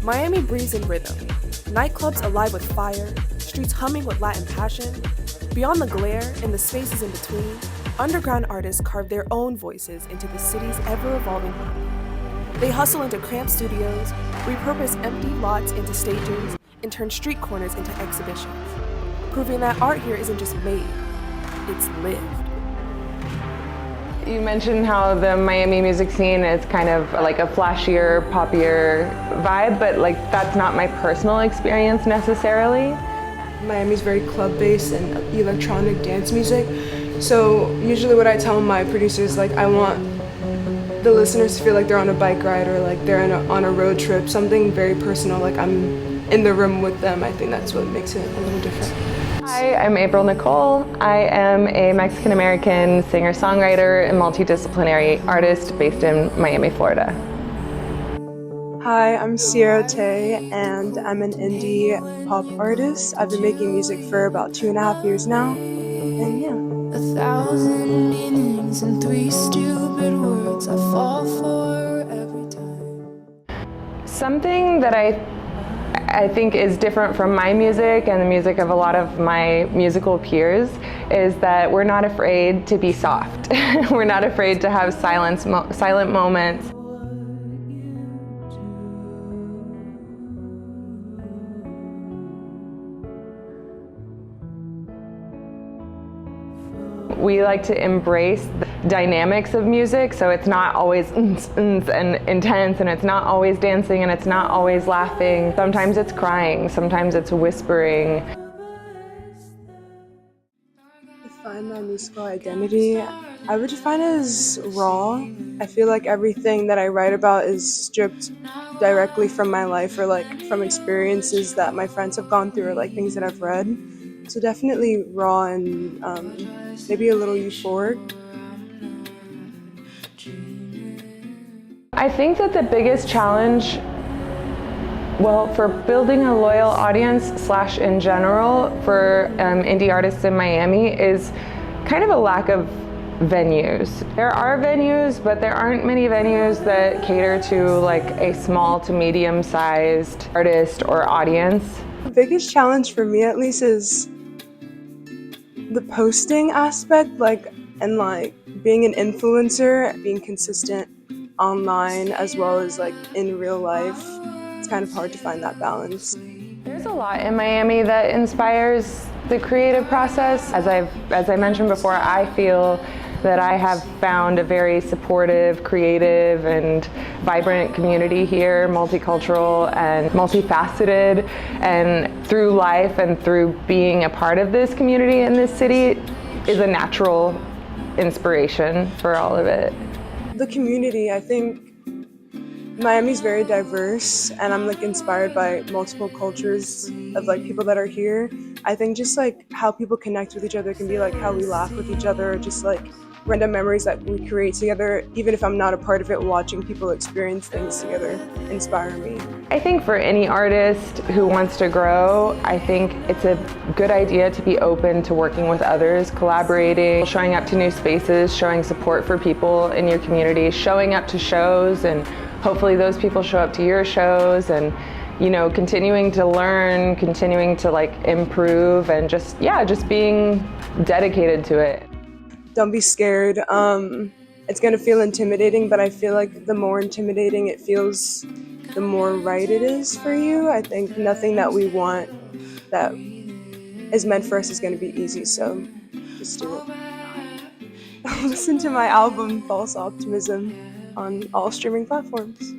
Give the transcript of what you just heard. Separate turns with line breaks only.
Miami breathes in rhythm. Nightclubs alive with fire, streets humming with Latin passion. Beyond the glare and the spaces in between, underground artists carve their own voices into the city's ever-evolving heart. They hustle into cramped studios, repurpose empty lots into stages, and turn street corners into exhibitions, proving that art here isn't just made, it's lived.
You mentioned how the Miami music scene is kind of like a flashier, poppier vibe, but like that's not my personal experience necessarily.
Miami's very club-based and electronic dance music. So usually what I tell my producers, like I want the listeners to feel like they're on a bike ride or like they're on a road trip, something very personal, like I'm in the room with them. I think that's what makes it a little different.
Hi, I'm April Nicole. I am a Mexican-American singer-songwriter and multidisciplinary artist based in Miami, Florida.
Hi, I'm Sierra Tay, and I'm an indie pop artist. I've been making music for about 2.5 years now, and yeah.
1,000 meanings and 3 stupid words I fall for every time.
Something that I think is different from my music and the music of a lot of my musical peers is that we're not afraid to be soft. We're not afraid to have silent moments. We like to embrace the dynamics of music, so it's not always and intense, and it's not always dancing, and it's not always laughing. Sometimes it's crying, sometimes it's whispering.
Define my musical identity, I would define it as raw. I feel like everything that I write about is stripped directly from my life or like from experiences that my friends have gone through or like things that I've read. So definitely raw and maybe a little euphoric.
I think that the biggest challenge, well, for building a loyal audience / in general for indie artists in Miami is kind of a lack of venues. There are venues, but there aren't many venues that cater to like a small to medium-sized artist or audience.
The biggest challenge for me at least is the posting aspect, and being an influencer, being consistent online as well as like in real life. It's kind of hard to find that balance.
There's a lot in Miami that inspires the creative process. As I mentioned before, I feel that I have found a very supportive, creative, and vibrant community here, multicultural and multifaceted, and through life and through being a part of this community in this city is a natural inspiration for all of it.
The community, I think Miami's very diverse, and I'm like inspired by multiple cultures of like people that are here. I think just like how people connect with each other can be like how we laugh with each other, or just like random memories that we create together. Even if I'm not a part of it, watching people experience things together inspire me.
I think for any artist who wants to grow, I think it's a good idea to be open to working with others, collaborating, showing up to new spaces, showing support for people in your community, showing up to shows, and hopefully those people show up to your shows, and continuing to learn, continuing to like improve, and just being dedicated to it.
Don't be scared. It's gonna feel intimidating, but I feel like the more intimidating it feels, the more right it is for you. I think nothing that we want that is meant for us is gonna be easy, so just do it. Listen to my album, False Optimism, on all streaming platforms.